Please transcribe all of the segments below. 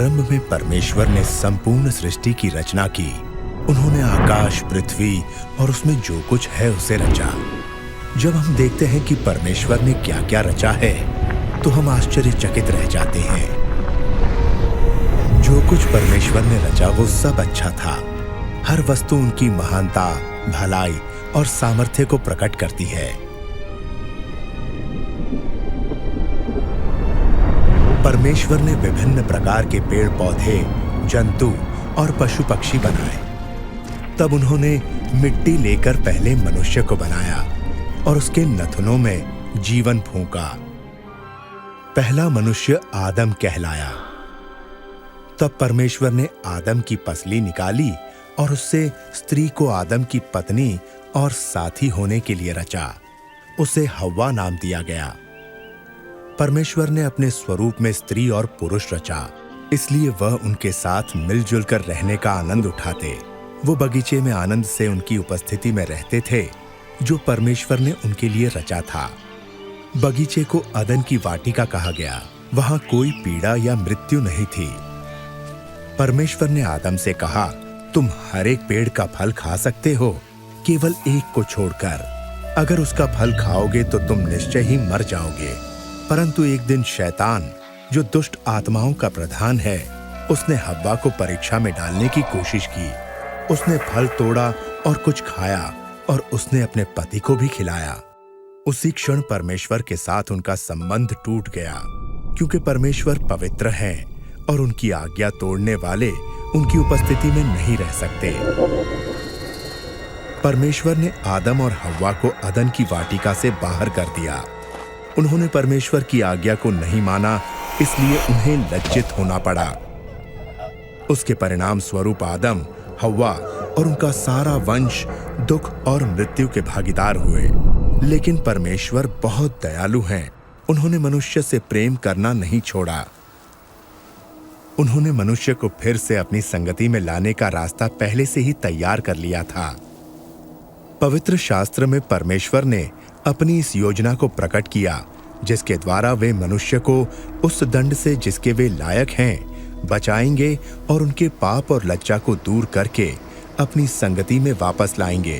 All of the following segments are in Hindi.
आरंभ में परमेश्वर ने संपूर्ण सृष्टि की रचना की। उन्होंने आकाश, पृथ्वी और उसमें जो कुछ है उसे रचा। जब हम देखते हैं कि परमेश्वर ने क्या क्या रचा है, तो हम आश्चर्यचकित रह जाते हैं। जो कुछ परमेश्वर ने रचा वो सब अच्छा था। हर वस्तु उनकी महानता, भलाई और सामर्थ्य को प्रकट करती है। परमेश्वर ने विभिन्न प्रकार के पेड़ पौधे, जंतु और पशु पक्षी बनाए। तब उन्होंने मिट्टी लेकर पहले मनुष्य को बनाया और उसके नथुनों में जीवन फूंका। पहला मनुष्य आदम कहलाया। तब परमेश्वर ने आदम की पसली निकाली और उससे स्त्री को आदम की पत्नी और साथी होने के लिए रचा। उसे हव्वा नाम दिया गया। परमेश्वर ने अपने स्वरूप में स्त्री और पुरुष रचा, इसलिए वह उनके साथ मिलजुल कर रहने का आनंद उठाते। वो बगीचे में आनंद से उनकी उपस्थिति में रहते थे, जो परमेश्वर ने उनके लिए रचा था। बगीचे को अदन की वाटिका कहा गया। वहां कोई पीड़ा या मृत्यु नहीं थी। परमेश्वर ने आदम से कहा, तुम हर एक पेड़ का फल खा सकते हो, केवल एक को छोड़कर। अगर उसका फल खाओगे तो तुम निश्चय ही मर जाओगे। परंतु एक दिन शैतान, जो दुष्ट आत्माओं का प्रधान है, उसने हव्वा को परीक्षा में डालने की कोशिश की। उसने फल तोड़ा और कुछ खाया और उसने अपने पति को भी खिलाया। उसी क्षण परमेश्वर के साथ उनका संबंध टूट गया, क्योंकि परमेश्वर पवित्र हैं और उनकी आज्ञा तोड़ने वाले उनकी उपस्थिति में नहीं रह सकते। परमेश्वर ने आदम और हव्वा को अदन की वाटिका से बाहर कर दिया। उन्होंने परमेश्वर की आज्ञा को नहीं माना, इसलिए उन्हें लज्जित होना पड़ा। उसके परिणाम स्वरूप आदम, हव्वा और उनका सारा वंश दुख और मृत्यु के भागीदार हुए। लेकिन परमेश्वर बहुत दयालु हैं। उन्होंने मनुष्य से प्रेम करना नहीं छोड़ा। उन्होंने मनुष्य को फिर से अपनी संगति में लाने का रास्ता पहले से ही तैयार कर लिया था। पवित्र शास्त्र में परमेश्वर ने अपनी इस योजना को प्रकट किया, जिसके द्वारा वे मनुष्य को उस दंड से जिसके वे लायक हैं बचाएंगे और उनके पाप और लज्जा को दूर करके अपनी संगति में वापस लाएंगे।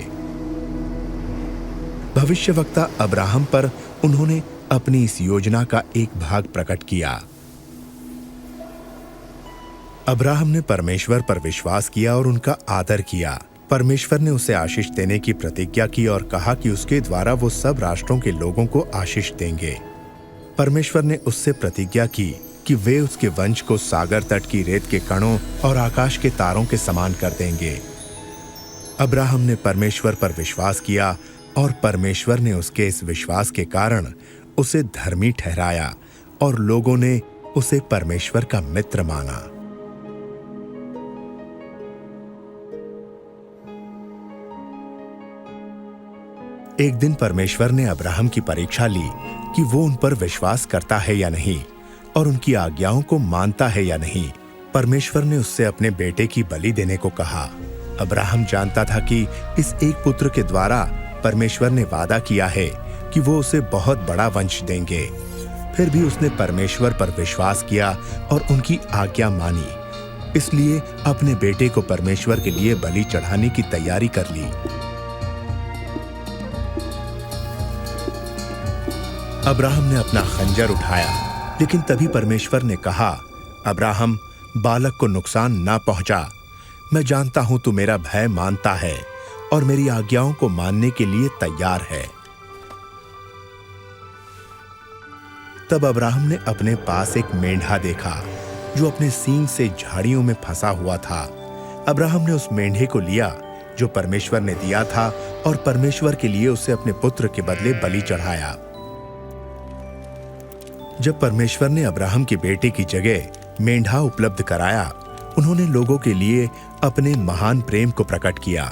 भविष्यवक्ता अब्राहम पर उन्होंने अपनी इस योजना का एक भाग प्रकट किया। अब्राहम ने परमेश्वर पर विश्वास किया और उनका आदर किया। परमेश्वर ने उसे आशीष देने की प्रतिज्ञा की और कहा कि उसके द्वारा वो सब राष्ट्रों के लोगों को आशीष देंगे। परमेश्वर ने उससे प्रतिज्ञा की कि वे उसके वंश को सागर तट की रेत के कणों और आकाश के तारों के समान कर देंगे। अब्राहम ने परमेश्वर पर विश्वास किया और परमेश्वर ने उसके इस विश्वास के कारण उसे धर्मी ठहराया और लोगों ने उसे परमेश्वर का मित्र माना। एक दिन परमेश्वर ने अब्राहम की परीक्षा ली कि वो उन पर विश्वास करता है या नहीं और उनकी आज्ञाओं को मानता है या नहीं। परमेश्वर ने उससे अपने बेटे की बलि देने को कहा। अब्राहम जानता था कि इस एक पुत्र के द्वारा परमेश्वर ने वादा किया है कि वो उसे बहुत बड़ा वंश देंगे। फिर भी उसने परमेश्वर पर विश्वास किया और उनकी आज्ञा मानी। इसलिए अपने बेटे को परमेश्वर के लिए बलि चढ़ाने की तैयारी कर ली। अब्राहम ने अपना खंजर उठाया, लेकिन तभी परमेश्वर ने कहा, अब्राहम, बालक को नुकसान ना पहुंचा। मैं जानता हूं तू मेरा भय मानता है और मेरी आज्ञाओं को मानने के लिए तैयार है। तब अब्राहम ने अपने पास एक मेंढा देखा जो अपने सींग से झाड़ियों में फंसा हुआ था। अब्राहम ने उस मेंढे को लिया जो परमेश्वर ने दिया था और परमेश्वर के लिए उसे अपने पुत्र के बदले बलि चढ़ाया। जब परमेश्वर ने अब्राहम के बेटे की जगह मेंढा उपलब्ध कराया, उन्होंने लोगों के लिए अपने महान प्रेम को प्रकट किया।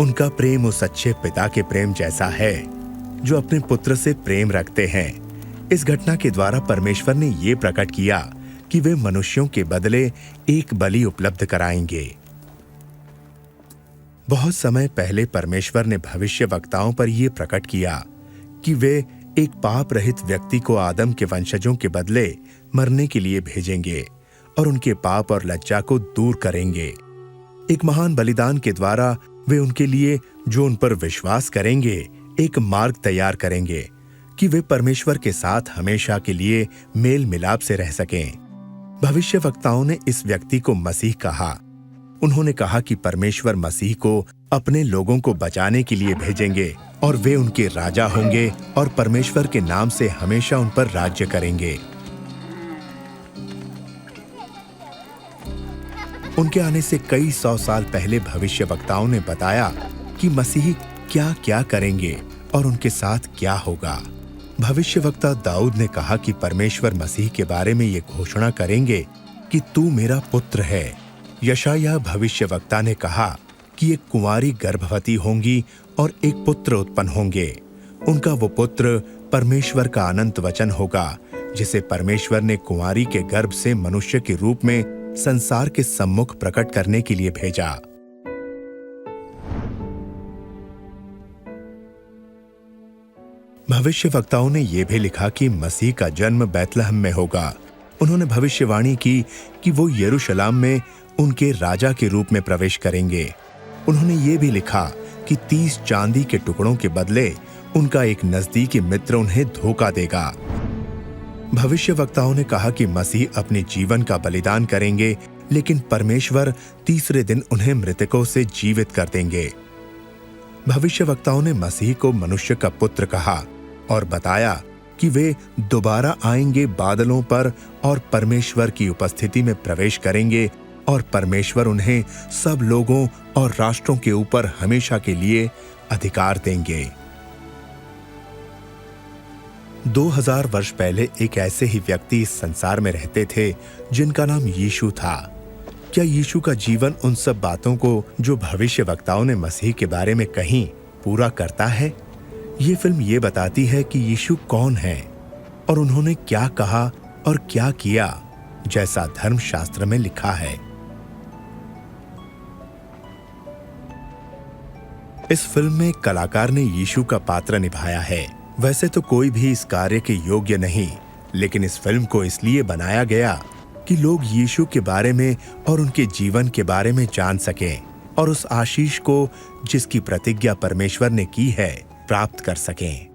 उनका प्रेम उस अच्छे पिता के प्रेम जैसा है जो अपने पुत्र से प्रेम रखते हैं। इस घटना के द्वारा परमेश्वर ने ये प्रकट किया कि वे मनुष्यों के बदले एक बलि उपलब्ध कराएंगे। बहुत समय पहले परमेश्वर ने भविष्यवक्ताओं पर यह प्रकट किया कि वे एक पाप रहित व्यक्ति को आदम के वंशजों के बदले मरने के लिए भेजेंगे और उनके पाप और लज्जा को दूर करेंगे। एक महान बलिदान के द्वारा वे उनके लिए, जो उन पर विश्वास करेंगे, एक मार्ग तैयार करेंगे कि वे परमेश्वर के साथ हमेशा के लिए मेल मिलाप से रह सकें। भविष्यवक्ताओं ने इस व्यक्ति को मसीह कहा। उन्होंने कहा कि परमेश्वर मसीह को अपने लोगों को बचाने के लिए भेजेंगे और वे उनके राजा होंगे और परमेश्वर के नाम से हमेशा उन पर राज्य करेंगे। उनके आने से कई 100 साल पहले भविष्यवक्ताओं ने बताया कि मसीह क्या क्या करेंगे और उनके साथ क्या होगा। भविष्यवक्ता दाऊद ने कहा कि परमेश्वर मसीह के बारे में ये घोषणा करेंगे कि तू मेरा पुत्र है। यशायाह भविष्यवक्ता ने कहा कि एक कुंवारी गर्भवती होंगी और एक पुत्र उत्पन्न होंगे। उनका वो पुत्र परमेश्वर का अनंत वचन होगा, जिसे परमेश्वर ने कुंवारी के गर्भ से मनुष्य के रूप में संसार के सम्मुख प्रकट करने के लिए भेजा। भविष्यवक्ताओं ने यह भी लिखा कि मसीह का जन्म बैतलहम में होगा। उन्होंने भविष्यवाणी की कि वो यरूशलेम में उनके राजा के रूप में प्रवेश करेंगे। उन्होंने ये भी लिखा कि 30 चांदी के टुकड़ों के बदले उनका एक नजदीकी मित्र उन्हें धोखा देगा। भविष्यवक्ताओं ने कहा कि मसीह अपने जीवन का बलिदान करेंगे, लेकिन परमेश्वर तीसरे दिन उन्हें मृतकों से जीवित कर देंगे। भविष्यवक्ताओं ने मसीह को मनुष्य का पुत्र कहा और बताया कि वे दोबारा आएंगे बादलों पर और परमेश्वर की उपस्थिति में प्रवेश करेंगे और परमेश्वर उन्हें सब लोगों और राष्ट्रों के ऊपर हमेशा के लिए अधिकार देंगे। 2000 वर्ष पहले एक ऐसे ही व्यक्ति इस संसार में रहते थे जिनका नाम यीशु था। क्या यीशु का जीवन उन सब बातों को जो भविष्यवक्ताओं ने मसीह के बारे में कहीं पूरा करता है? ये फिल्म ये बताती है कि यीशु कौन है और उन्होंने क्या कहा और क्या किया, जैसा धर्मशास्त्र में लिखा है। इस फिल्म में कलाकार ने यीशु का पात्र निभाया है। वैसे तो कोई भी इस कार्य के योग्य नहीं, लेकिन इस फिल्म को इसलिए बनाया गया कि लोग यीशु के बारे में और उनके जीवन के बारे में जान सकें और उस आशीष को जिसकी प्रतिज्ञा परमेश्वर ने की है प्राप्त कर सकें।